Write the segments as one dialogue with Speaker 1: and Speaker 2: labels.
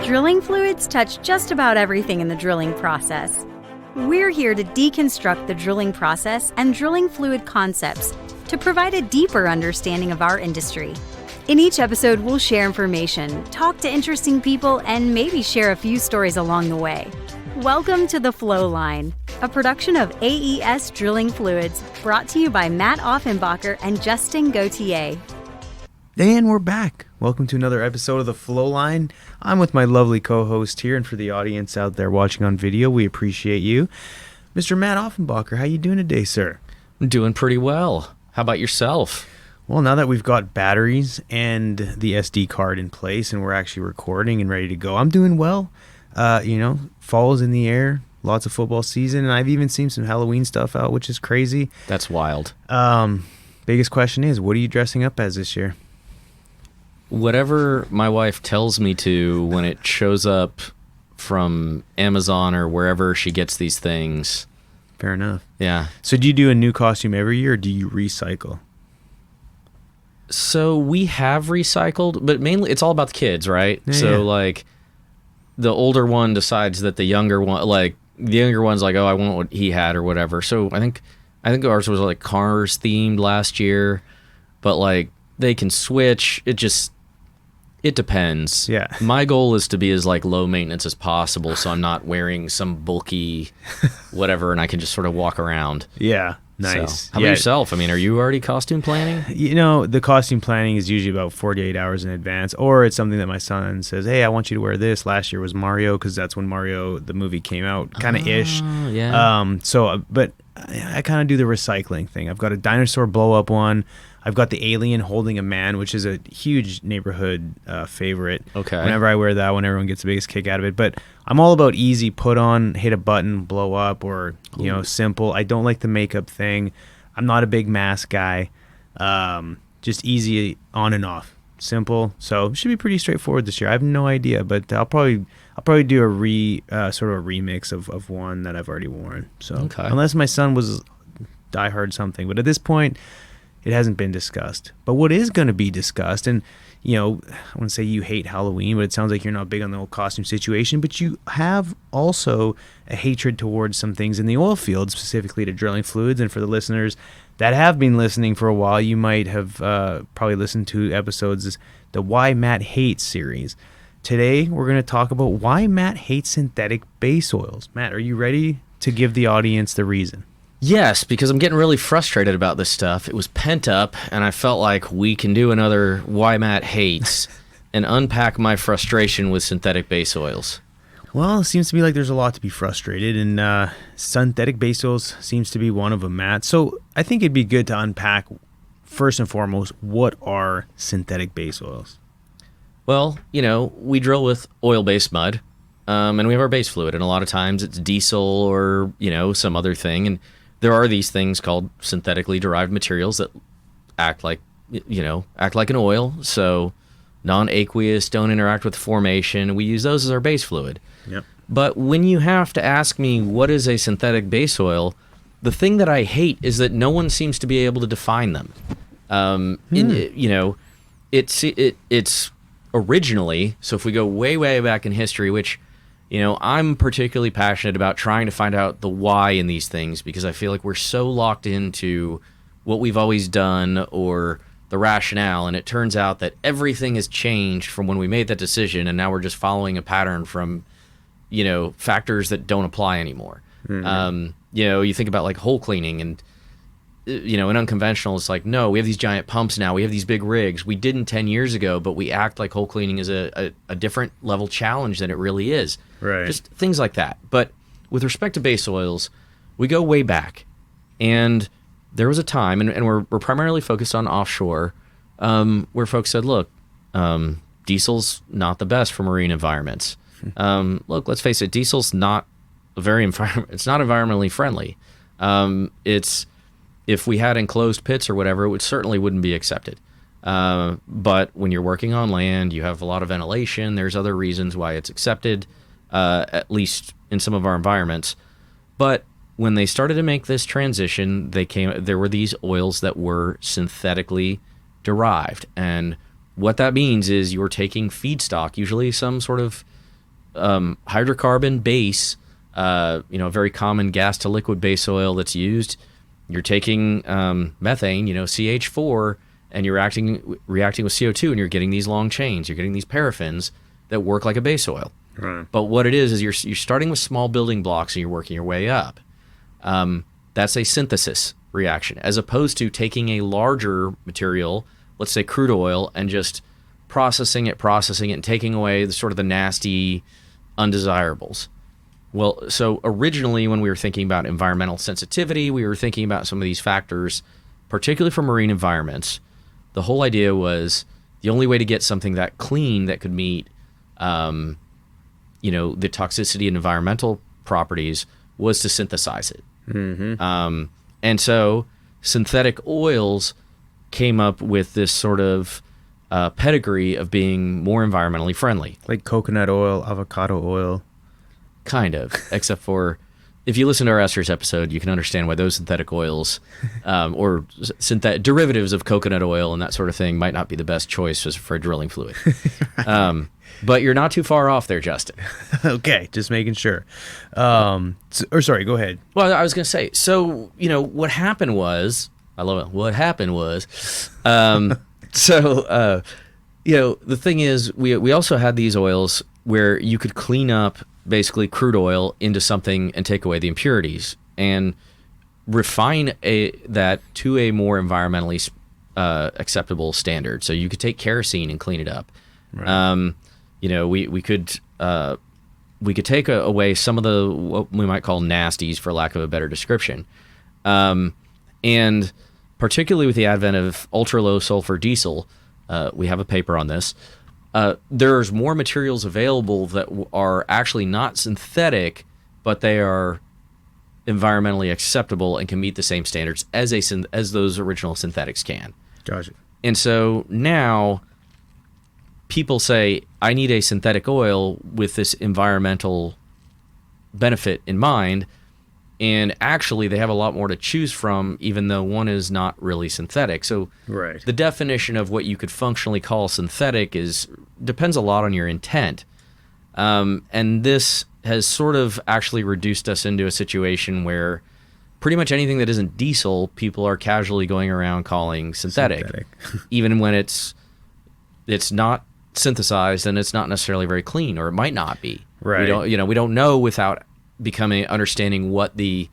Speaker 1: Drilling fluids touch just about everything in the drilling process. We're here to deconstruct the drilling process and drilling fluid concepts to provide a deeper understanding of our industry. In each episode, we'll share information, talk to interesting people, and maybe share a few stories along the way. Welcome to the Flowline, a production of AES Drilling Fluids, brought to you by Matt Offenbacher and Justin Gauthier.
Speaker 2: And we're back. Welcome to another episode of the Flowline. I'm with my lovely co-host here, and for the audience out there watching on video, we appreciate you. Mr. Matt Offenbacher, how you doing today, sir?
Speaker 3: I'm doing pretty well. How about yourself?
Speaker 2: Well, now that we've got batteries and the SD card in place and we're actually recording and ready to go, I'm doing well. Fall's in the air, lots of football season, and I've even seen some Halloween stuff out, which is crazy.
Speaker 3: That's wild.
Speaker 2: Biggest question is, what are you dressing up as this year?
Speaker 3: Whatever my wife tells me to when it shows up from Amazon or wherever she gets these things.
Speaker 2: Fair enough.
Speaker 3: Yeah.
Speaker 2: So do you do a new costume every year, or do you recycle?
Speaker 3: So we have recycled, but mainly it's all about the kids, right?
Speaker 2: Yeah.
Speaker 3: Like the older one decides that the younger one, like the younger one's like, oh, I want what he had or whatever. So I think ours was like Cars themed last year, but like they can switch. It depends.
Speaker 2: Yeah.
Speaker 3: My goal is to be as like low maintenance as possible, so I'm not wearing some bulky whatever, and I can just sort of walk around.
Speaker 2: Yeah. Nice.
Speaker 3: So, how about yourself? I mean, are you already costume planning?
Speaker 2: The costume planning is usually about 48 hours in advance, or it's something that my son says, hey, I want you to wear this. Last year was Mario, because that's when Mario, the movie, came out, kind of ish.
Speaker 3: Yeah.
Speaker 2: But I kind of do the recycling thing. I've got a dinosaur blow-up one. I've got the alien holding a man, which is a huge neighborhood favorite.
Speaker 3: Okay.
Speaker 2: Whenever I wear that one, everyone gets the biggest kick out of it. But I'm all about easy, put on, hit a button, blow up, or, simple. I don't like the makeup thing. I'm not a big mask guy. Just easy on and off. Simple. So it should be pretty straightforward this year. I have no idea, but I'll probably do a sort of a remix of one that I've already worn. So
Speaker 3: okay.
Speaker 2: Unless my son was diehard something. But at this point, it hasn't been discussed. But what is going to be discussed, and, I wouldn't say you hate Halloween, but it sounds like you're not big on the whole costume situation, but you have also a hatred towards some things in the oil field, specifically to drilling fluids. And for the listeners that have been listening for a while, you might have probably listened to episodes, the Why Matt Hates series. Today, we're going to talk about why Matt hates synthetic base oils. Matt, are you ready to give the audience the reason?
Speaker 3: Yes, because I'm getting really frustrated about this stuff. It was pent up, and I felt like we can do another Why Matt Hates and unpack my frustration with synthetic base oils.
Speaker 2: Well, it seems to me like there's a lot to be frustrated, and synthetic base oils seems to be one of them, Matt. So I think it'd be good to unpack, first and foremost, what are synthetic base oils?
Speaker 3: Well, we drill with oil-based mud, and we have our base fluid, and a lot of times it's diesel or, some other thing, and there are these things called synthetically derived materials that act like an oil. So non-aqueous, don't interact with formation. We use those as our base fluid.
Speaker 2: Yep.
Speaker 3: But when you have to ask me what is a synthetic base oil, the thing that I hate is that no one seems to be able to define them. It's originally, so if we go way, way back in history, which I'm particularly passionate about trying to find out the why in these things, because I feel like we're so locked into what we've always done or the rationale, and it turns out that everything has changed from when we made that decision, and now we're just following a pattern from, factors that don't apply anymore. Mm-hmm. You think about like hole cleaning and, in unconventional, it's like, no, we have these giant pumps now. We have these big rigs. We didn't 10 years ago, but we act like hole cleaning is a different level challenge than it really is.
Speaker 2: Right.
Speaker 3: Just things like that. But with respect to base oils, we go way back. And there was a time, and we're primarily focused on offshore, where folks said, look, diesel's not the best for marine environments. Look, let's face it, diesel's not it's not environmentally friendly. If we had enclosed pits or whatever, it certainly wouldn't be accepted. But when you're working on land, you have a lot of ventilation. There's other reasons why it's accepted, at least in some of our environments. But when they started to make this transition, there were these oils that were synthetically derived. And What that means is you're taking feedstock, usually some sort of hydrocarbon base, a very common gas to liquid base oil that's used. You're taking methane, CH4, and you're reacting with CO2, and you're getting these long chains. You're getting these paraffins that work like a base oil.
Speaker 2: Right.
Speaker 3: But what it is you're starting with small building blocks and you're working your way up. That's a synthesis reaction, as opposed to taking a larger material, let's say crude oil, and just processing it and taking away the nasty undesirables. Well, so originally when we were thinking about environmental sensitivity, we were thinking about some of these factors, particularly for marine environments. The whole idea was the only way to get something that clean that could meet, the toxicity and environmental properties was to synthesize it.
Speaker 2: Mm-hmm.
Speaker 3: And so synthetic oils came up with this sort of pedigree of being more environmentally friendly.
Speaker 2: Like coconut oil, avocado oil.
Speaker 3: Kind of, except for if you listen to our esters episode, you can understand why those synthetic oils or synthetic derivatives of coconut oil and that sort of thing might not be the best choice for a drilling fluid. But you're not too far off there, Justin.
Speaker 2: Okay, just making sure. Sorry, go ahead.
Speaker 3: Well, I was going to say, so, what happened was, I love it, what happened was, the thing is, we also had these oils where you could clean up basically crude oil into something and take away the impurities and refine that to a more environmentally acceptable standard. So you could take kerosene and clean it up. Right. We could take away some of the what we might call nasties, for lack of a better description, and particularly with the advent of ultra low sulfur diesel, we have a paper on this. There's more materials available that are actually not synthetic, but they are environmentally acceptable and can meet the same standards as those original synthetics can.
Speaker 2: Gotcha.
Speaker 3: And so now people say, I need a synthetic oil with this environmental benefit in mind, and actually they have a lot more to choose from, even though one is not really synthetic. So
Speaker 2: right.
Speaker 3: The definition of what you could functionally call synthetic depends a lot on your intent. And this has sort of actually reduced us into a situation where pretty much anything that isn't diesel, people are casually going around calling synthetic. Even when it's not synthesized and it's not necessarily very clean, or it might not be.
Speaker 2: Right.
Speaker 3: We don't know without understanding what the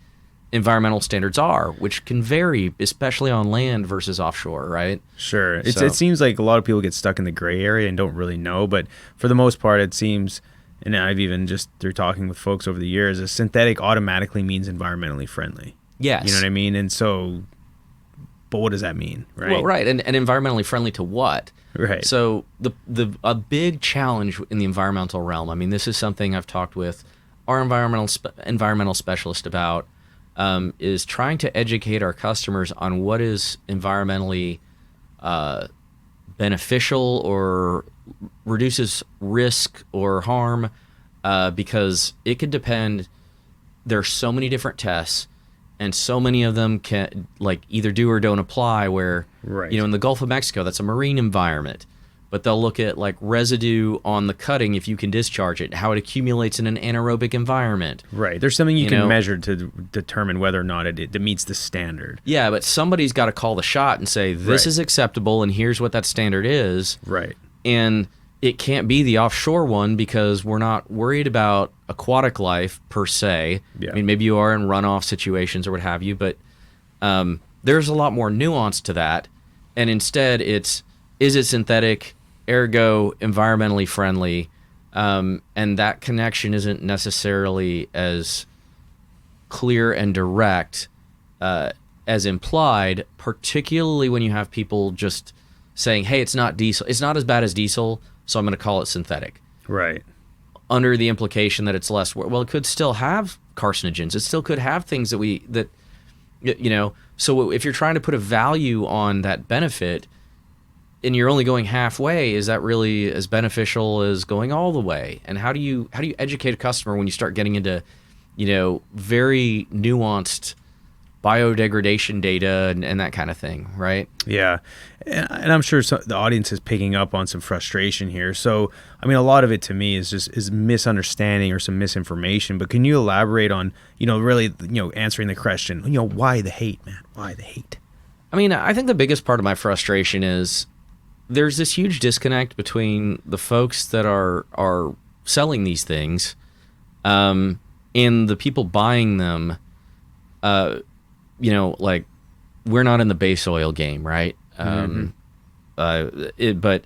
Speaker 3: environmental standards are, which can vary, especially on land versus offshore, right?
Speaker 2: Sure. It seems like a lot of people get stuck in the gray area and don't really know, but for the most part, it seems, and I've even just through talking with folks over the years, a synthetic automatically means environmentally friendly.
Speaker 3: Yes.
Speaker 2: You know what I mean? And so, but what does that mean, right?
Speaker 3: Well, right, and environmentally friendly to what?
Speaker 2: Right.
Speaker 3: So a big challenge in the environmental realm, I mean, this is something I've talked with our environmental specialist about, is trying to educate our customers on what is environmentally beneficial or reduces risk or harm, because it could depend. There's so many different tests, and so many of them can either do or don't apply. Where
Speaker 2: right.
Speaker 3: In the Gulf of Mexico, that's a marine environment, but they'll look at residue on the cutting if you can discharge it, how it accumulates in an anaerobic environment.
Speaker 2: Right. There's something you can measure to determine whether or not it meets the standard.
Speaker 3: Yeah, but somebody's got to call the shot and say, this is acceptable and here's what that standard is.
Speaker 2: Right.
Speaker 3: And it can't be the offshore one because we're not worried about aquatic life per se.
Speaker 2: Yeah.
Speaker 3: I mean, maybe you are in runoff situations or what have you, but there's a lot more nuance to that. And instead, is it synthetic, ergo environmentally friendly? And that connection isn't necessarily as clear and direct as implied, particularly when you have people just saying, hey, it's not diesel. It's not as bad as diesel, so I'm going to call it synthetic.
Speaker 2: Right.
Speaker 3: Under the implication that it's less, well, it could still have carcinogens. It still could have things that so if you're trying to put a value on that benefit and you're only going halfway, is that really as beneficial as going all the way? And how do you educate a customer when you start getting into, very nuanced biodegradation data and that kind of thing, right?
Speaker 2: Yeah. And I'm sure the audience is picking up on some frustration here. So, I mean, a lot of it to me is misunderstanding or some misinformation. But can you elaborate on, really, answering the question, why the hate, man? Why the hate?
Speaker 3: I mean, I think the biggest part of my frustration is there's this huge disconnect between the folks that are selling these things and the people buying them. Like, we're not in the base oil game, right? But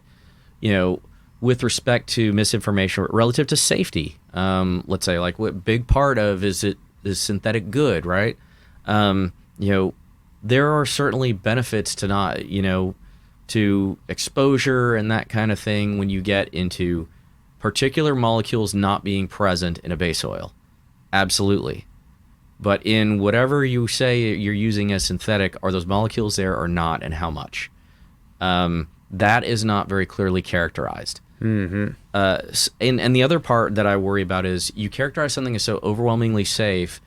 Speaker 3: with respect to misinformation relative to safety, let's say, like, what big part of is synthetic good, right? There are certainly benefits to not, to exposure and that kind of thing when you get into particular molecules not being present in a base oil. Absolutely. But in whatever you say you're using as synthetic, are those molecules there or not, and how much? That is not very clearly characterized. And the other part that I worry about is you characterize something as so overwhelmingly safe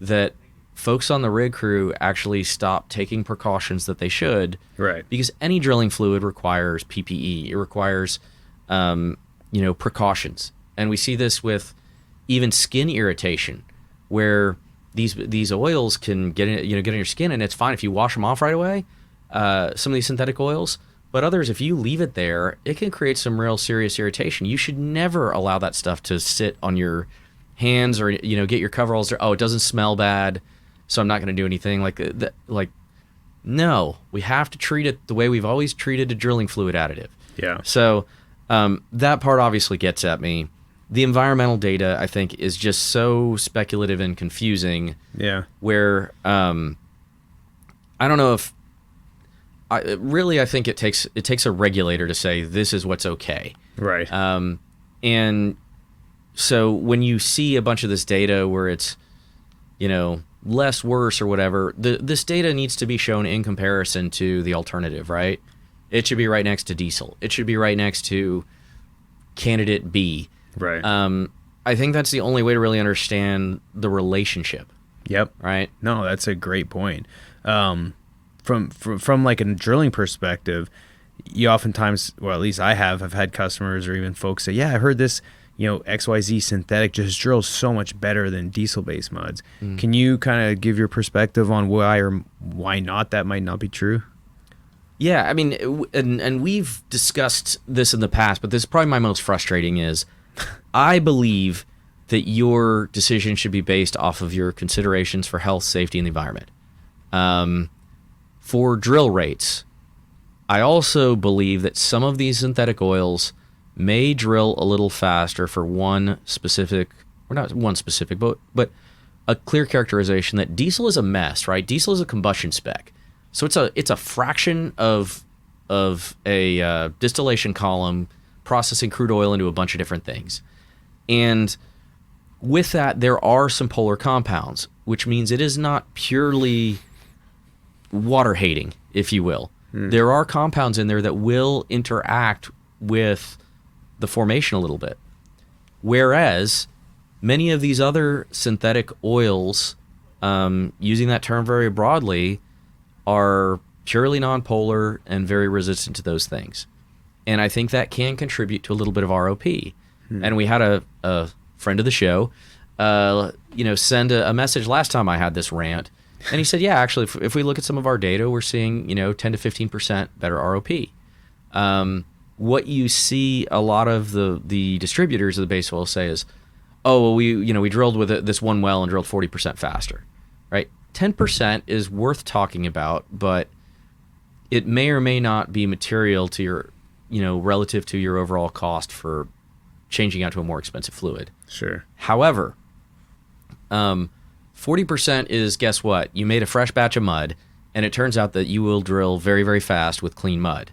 Speaker 3: that folks on the rig crew actually stop taking precautions that they should.
Speaker 2: Right.
Speaker 3: Because any drilling fluid requires PPE. It requires, precautions. And we see this with even skin irritation, where these oils can get in your skin, and it's fine if you wash them off right away. Some of these synthetic oils, but others, if you leave it there, it can create some real serious irritation. You should never allow that stuff to sit on your hands or get your coveralls. Oh, it doesn't smell bad, so I'm not going to do anything like that. Like, no, we have to treat it the way we've always treated a drilling fluid additive.
Speaker 2: Yeah.
Speaker 3: So that part obviously gets at me. The environmental data, I think, is just so speculative and confusing.
Speaker 2: Yeah.
Speaker 3: Where I don't know if I think it takes a regulator to say this is what's okay.
Speaker 2: Right.
Speaker 3: And so when you see a bunch of this data where it's less worse or whatever, this data needs to be shown in comparison to the alternative, right? It should be right next to diesel. It should be right next to candidate B.
Speaker 2: Right.
Speaker 3: I think that's the only way to really understand the relationship.
Speaker 2: Yep.
Speaker 3: Right.
Speaker 2: No, that's a great point. From like a drilling perspective, you oftentimes, well, at least I've had customers or even folks say, yeah, I heard this, XYZ synthetic just drills so much better than diesel-based muds. Can you kind of give your perspective on why or why not that might not be true?
Speaker 3: Yeah, I mean, and we've discussed this in the past, but this is probably my most frustrating is I believe that your decision should be based off of your considerations for health, safety, and the environment. For drill rates, I also believe that some of these synthetic oils may drill a little faster for one specific, or not one specific, but a clear characterization that diesel is a mess, right? Diesel is a combustion spec. So it's a fraction of a distillation column processing crude oil into a bunch of different things. And with that, there are some polar compounds, which means it is not purely water hating, if you will. There are compounds in there that will interact with the formation a little bit. Whereas many of these other synthetic oils, using that term very broadly, are purely nonpolar and very resistant to those things. And I think that can contribute to a little bit of ROP. And we had a friend of the show, send a message last time I had this rant. And he said, yeah, actually, if we look at some of our data, we're seeing, 10 to 15% better ROP. What you see a lot of the distributors of the base oil say is, oh, well, we drilled with this one well and drilled 40% faster, right? 10% is worth talking about, but it may or may not be material to your, relative to your overall cost for changing out to a more expensive fluid.
Speaker 2: Sure.
Speaker 3: However, 40% is, guess what? You made a fresh batch of mud, and it turns out that you will drill very, very fast with clean mud.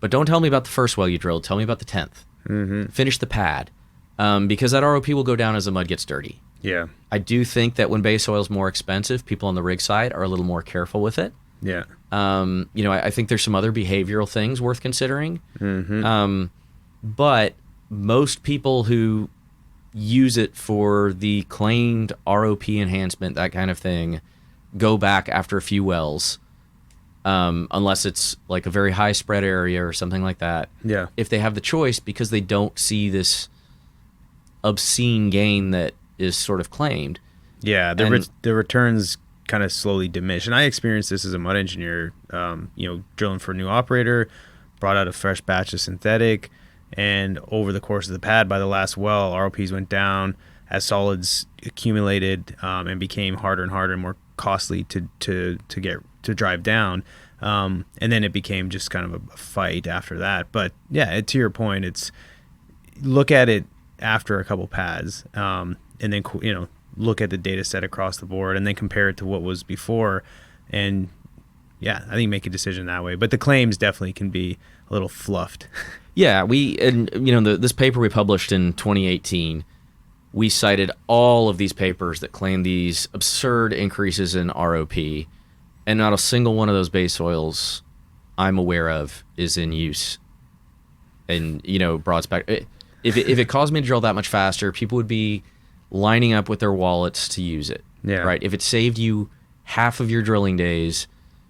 Speaker 3: But don't tell me about the first well you drilled. Tell me about the 10th. Mm-hmm. Finish the pad, because that ROP will go down as the mud gets dirty.
Speaker 2: Yeah.
Speaker 3: I do think that when base oil is more expensive, people on the rig side are a little more careful with it.
Speaker 2: Yeah.
Speaker 3: I think there's some other behavioral things worth considering. Mm-hmm. But most people who use it for the claimed ROP enhancement, that kind of thing, go back after a few wells, unless it's like a very high spread area or something like that.
Speaker 2: Yeah.
Speaker 3: If they have the choice, because they don't see this obscene gain that is sort of claimed.
Speaker 2: Yeah, the returns kind of slowly diminish. And I experienced this as a mud engineer, drilling for a new operator, brought out a fresh batch of synthetic, and over the course of the pad, by the last well, ROPs went down as solids accumulated and became harder and harder and more costly to drive down. And then it became just kind of a fight after that. But yeah, to your point, it's look at it after a couple pads, and then look at the data set across the board, and then compare it to what was before, and yeah, I think make a decision that way. But the claims definitely can be a little fluffed.
Speaker 3: Yeah, this paper we published in 2018, we cited all of these papers that claim these absurd increases in ROP, and not a single one of those base oils I'm aware of is in use. And broad spectrum. If it caused me to drill that much faster, people would be lining up with their wallets to use it.
Speaker 2: Yeah.
Speaker 3: Right. If it saved you half of your drilling days,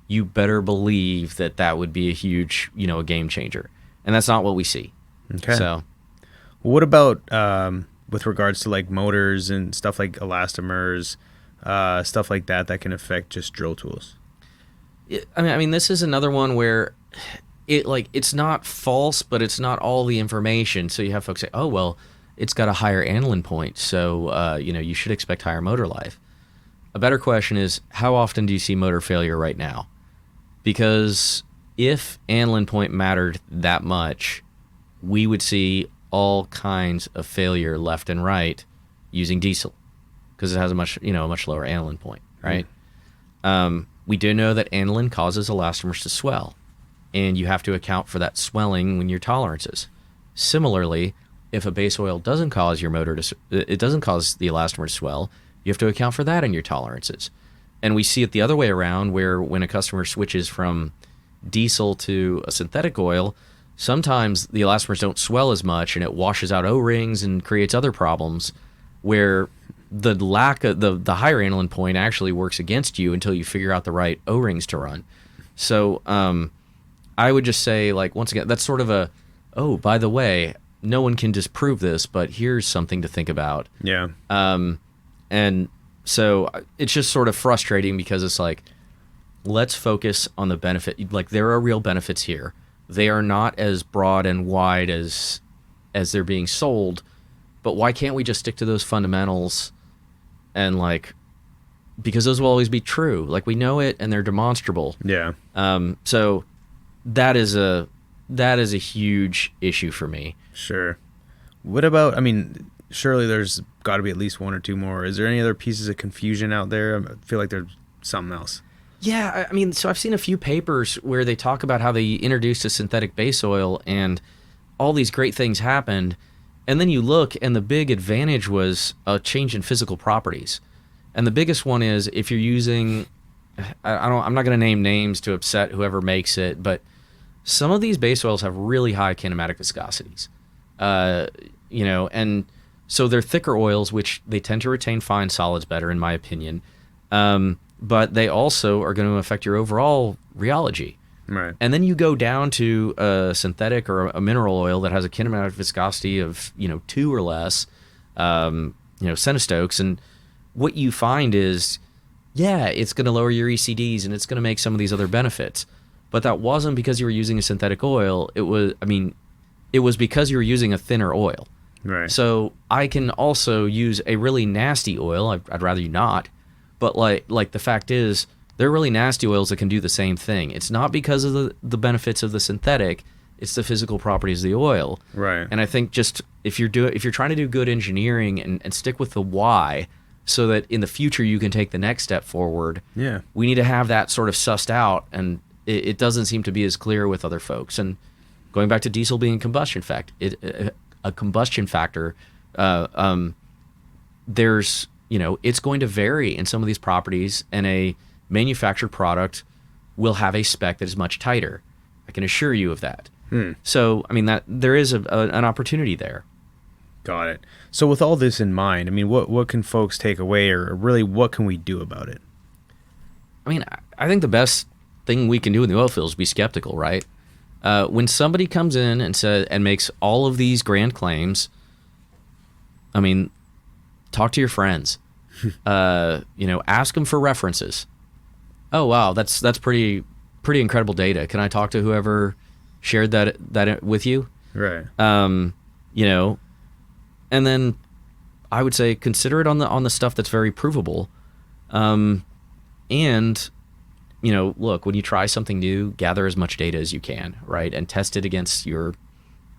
Speaker 3: you better believe that would be a huge, a game changer. And that's not what we see.
Speaker 2: Okay.
Speaker 3: So,
Speaker 2: what about with regards to like motors and stuff like elastomers, stuff like that can affect just drill tools?
Speaker 3: I mean, this is another one where it's not false, but it's not all the information. So you have folks say, oh, well, it's got a higher aniline point, so you should expect higher motor life. A better question is, how often do you see motor failure right now? Because if aniline point mattered that much, we would see all kinds of failure left and right using diesel, because it has a much lower aniline point, right? We do know that aniline causes elastomers to swell, and you have to account for that swelling when your tolerances. Similarly, if a base oil doesn't cause it doesn't cause the elastomer to swell, you have to account for that in your tolerances. And we see it the other way around, where when a customer switches from diesel to a synthetic oil, sometimes the elastomers don't swell as much, and it washes out O-rings and creates other problems, where the lack of the higher aniline point actually works against you until you figure out the right O-rings to run. So I would just say, like, once again, that's sort of by the way, no one can disprove this, but here's something to think about.
Speaker 2: Yeah.
Speaker 3: And so it's just sort of frustrating, because it's like, let's focus on the benefit. Like, there are real benefits here. They are not as broad and wide as they're being sold, but why can't we just stick to those fundamentals? And because those will always be true. Like, we know it, and they're demonstrable.
Speaker 2: Yeah.
Speaker 3: So that is a huge issue for me.
Speaker 2: Sure. What about, surely there's got to be at least one or two more. Is there any other pieces of confusion out there? I feel like there's something else.
Speaker 3: Yeah, so I've seen a few papers where they talk about how they introduced a synthetic base oil and all these great things happened, and then you look, and the big advantage was a change in physical properties. And the biggest one is, if you're using, I'm not going to name names to upset whoever makes it, but some of these base oils have really high kinematic viscosities. And so they're thicker oils, which they tend to retain fine solids better, in my opinion. But they also are going to affect your overall rheology.
Speaker 2: Right.
Speaker 3: And then you go down to a synthetic or a mineral oil that has a kinematic viscosity of 2 or less, centistokes, and what you find is, yeah, it's going to lower your ECDs and it's going to make some of these other benefits. But that wasn't because you were using a synthetic oil. It was because you were using a thinner oil.
Speaker 2: Right.
Speaker 3: So I can also use a really nasty oil. I'd rather you not. But like the fact is, there are really nasty oils that can do the same thing. It's not because of the benefits of the synthetic. It's the physical properties of the oil.
Speaker 2: Right.
Speaker 3: And I think just if you're trying to do good engineering and stick with the why, so that in the future you can take the next step forward.
Speaker 2: Yeah.
Speaker 3: We need to have that sort of sussed out, and it doesn't seem to be as clear with other folks. And going back to diesel being a combustion factor, there's it's going to vary in some of these properties, and a manufactured product will have a spec that is much tighter. I can assure you of that. So, that there is an opportunity there.
Speaker 2: Got it. So with all this in mind, what can folks take away, or really what can we do about it?
Speaker 3: I mean, I think the best thing we can do in the oil field is be skeptical, right? When somebody comes in and makes all of these grand claims, I mean, talk to your friends. Ask them for references. Oh wow, that's pretty incredible data. Can I talk to whoever shared that with you?
Speaker 2: Right.
Speaker 3: And then I would say consider it on the stuff that's very provable. Look, when you try something new, gather as much data as you can, right? And test it against your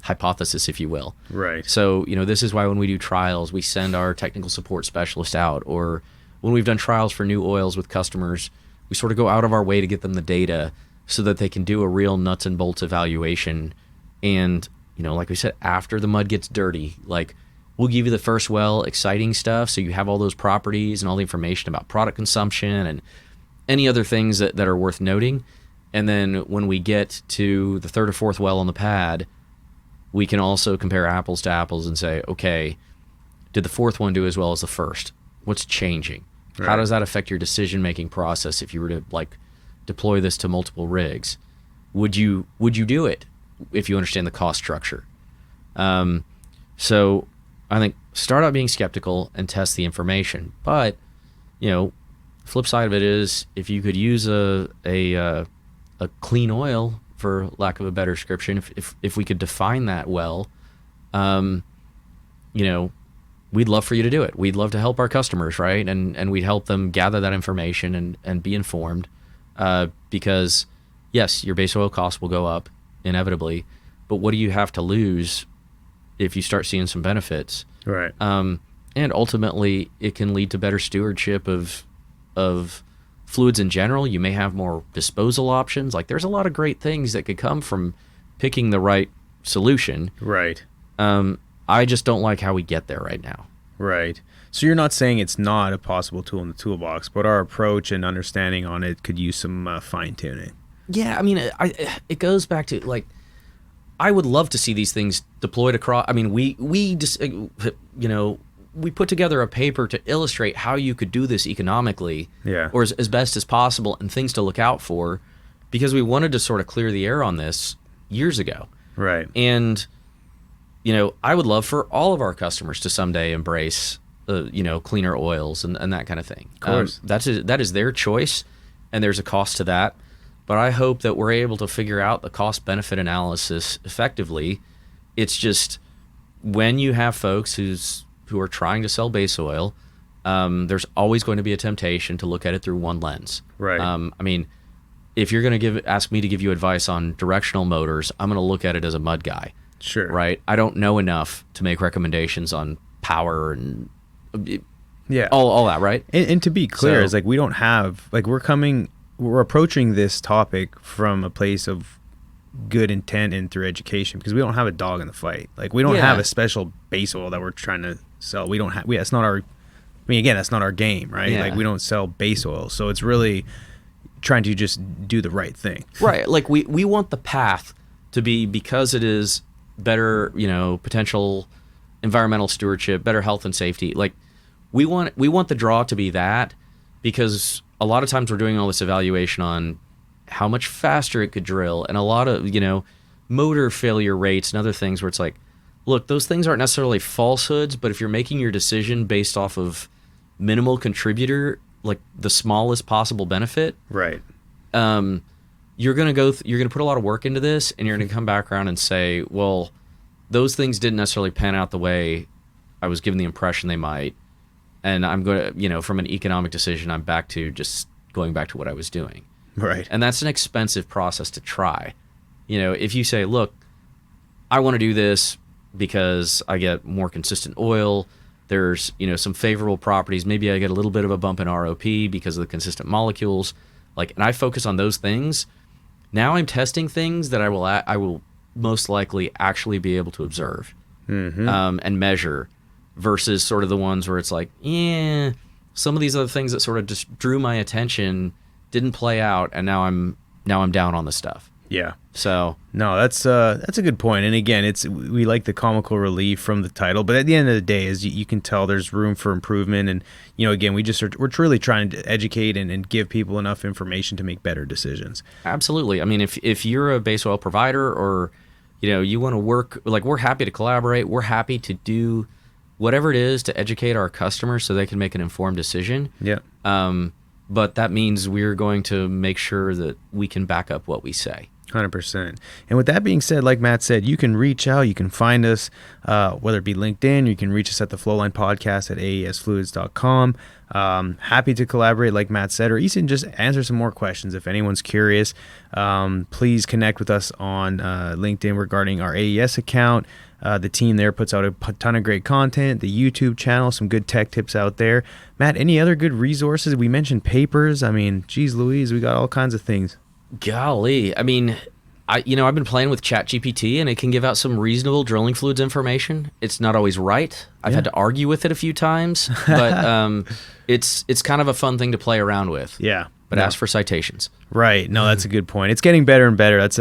Speaker 3: hypothesis, if you will.
Speaker 2: Right.
Speaker 3: So, this is why when we do trials, we send our technical support specialist out, or when we've done trials for new oils with customers, we sort of go out of our way to get them the data so that they can do a real nuts and bolts evaluation. And, like we said, after the mud gets dirty, like we'll give you the first well exciting stuff. So you have all those properties and all the information about product consumption and any other things that are worth noting. And then when we get to the third or fourth well on the pad, we can also compare apples to apples and say, okay, did the fourth one do as well as the first? What's changing?
Speaker 2: Right.
Speaker 3: How does that affect your decision-making process if you were to deploy this to multiple rigs? Would you do it if you understand the cost structure? So I think start out being skeptical and test the information. But, flip side of it is if you could use a clean oil, for lack of a better description, if we could define that well, we'd love for you to do it. We'd love to help our customers, right? And we'd help them gather that information and be informed, because yes, your base oil costs will go up inevitably, but what do you have to lose if you start seeing some benefits?
Speaker 2: Right.
Speaker 3: And ultimately, it can lead to better stewardship of fluids in general. You may have more disposal options. Like there's a lot of great things that could come from picking the right solution.
Speaker 2: Right.
Speaker 3: I just don't like how we get there right now.
Speaker 2: Right. So you're not saying it's not a possible tool in the toolbox, but our approach and understanding on it could use some fine tuning.
Speaker 3: Yeah, I mean, it goes back to I would love to see these things deployed across. I mean, we just we put together a paper to illustrate how you could do this economically, or as best as possible, and things to look out for, because we wanted to sort of clear the air on this years ago.
Speaker 2: Right.
Speaker 3: And, I would love for all of our customers to someday embrace, cleaner oils and that kind of thing.
Speaker 2: Of course.
Speaker 3: That is their choice, and there's a cost to that. But I hope that we're able to figure out the cost-benefit analysis effectively. It's just when you have folks who are trying to sell base oil, there's always going to be a temptation to look at it through one lens.
Speaker 2: Right.
Speaker 3: I mean, if you're going to ask me to give you advice on directional motors, I'm going to look at it as a mud guy.
Speaker 2: Sure.
Speaker 3: Right. I don't know enough to make recommendations on power and all that. Right.
Speaker 2: And to be clear,
Speaker 3: So-
Speaker 2: is we don't have we're approaching this topic from a place of good intent and through education, because we don't have a dog in the fight. We don't have a special base oil that we're trying to sell. We don't have. That's not our. I mean, again, that's not our game, right?
Speaker 3: Yeah.
Speaker 2: We don't sell base oil, so it's really trying to just do the right thing.
Speaker 3: Right. We want the path to be, because it is better, potential environmental stewardship, better health and safety. We want the draw to be that, because a lot of times we're doing all this evaluation on how much faster it could drill, and a lot of, motor failure rates and other things where it's look, those things aren't necessarily falsehoods, but if you're making your decision based off of minimal contributor, the smallest possible benefit,
Speaker 2: Right.
Speaker 3: you're going to put a lot of work into this, and you're going to come back around and say, well, those things didn't necessarily pan out the way I was given the impression they might. And I'm going to, from an economic decision, I'm back to just going back to what I was doing.
Speaker 2: Right.
Speaker 3: And that's an expensive process to try. If you say, look, I want to do this because I get more consistent oil, there's, some favorable properties, maybe I get a little bit of a bump in ROP because of the consistent molecules, and I focus on those things. Now I'm testing things that I will most likely actually be able to observe, and measure, versus sort of the ones where it's some of these other things that sort of just drew my attention didn't play out, and now I'm down on the stuff.
Speaker 2: Yeah.
Speaker 3: So
Speaker 2: no, that's a good point. And again, we like the comical relief from the title, but at the end of the day, as you can tell, there's room for improvement. And again, we're truly trying to educate and give people enough information to make better decisions.
Speaker 3: absolutely. I mean, if you're a base oil provider, or you want to work, like, we're happy to collaborate. We're happy to do whatever it is to educate our customers so they can make an informed decision.
Speaker 2: Yeah.
Speaker 3: But that means we're going to make sure that we can back up what we say.
Speaker 2: 100%. And with that being said, like Matt said, you can reach out, you can find us, whether it be LinkedIn, or you can reach us at the Flowline podcast at aesfluids.com. Happy to collaborate, like Matt said, or even just answer some more questions if anyone's curious. Please connect with us on LinkedIn regarding our AES account. The team there puts out a ton of great content, the YouTube channel, some good tech tips out there. Matt, any other good resources? We mentioned papers. I mean, geez Louise, we got all kinds of things.
Speaker 3: Golly. I mean, I've been playing with ChatGPT, and it can give out some reasonable drilling fluids information. It's not always right. I've had to argue with it a few times, but it's kind of a fun thing to play around with.
Speaker 2: Yeah.
Speaker 3: But ask for citations.
Speaker 2: Right. No, that's a good point. It's getting better and better. That's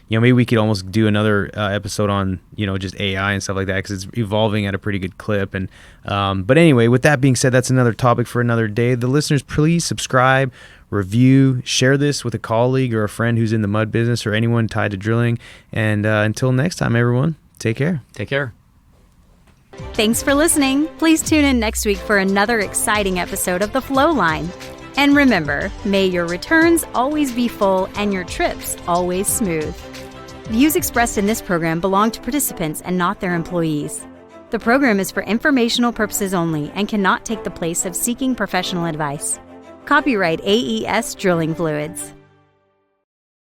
Speaker 2: maybe we could almost do another episode on, just AI and stuff like that, because it's evolving at a pretty good clip. And but anyway, with that being said, that's another topic for another day. The listeners, please subscribe, review, share this with a colleague or a friend who's in the mud business or anyone tied to drilling. And until next time, everyone, take care.
Speaker 3: Take care.
Speaker 1: Thanks for listening. Please tune in next week for another exciting episode of the Flowline. And remember, may your returns always be full and your trips always smooth. Views expressed in this program belong to participants and not their employees. The program is for informational purposes only and cannot take the place of seeking professional advice. Copyright AES Drilling Fluids.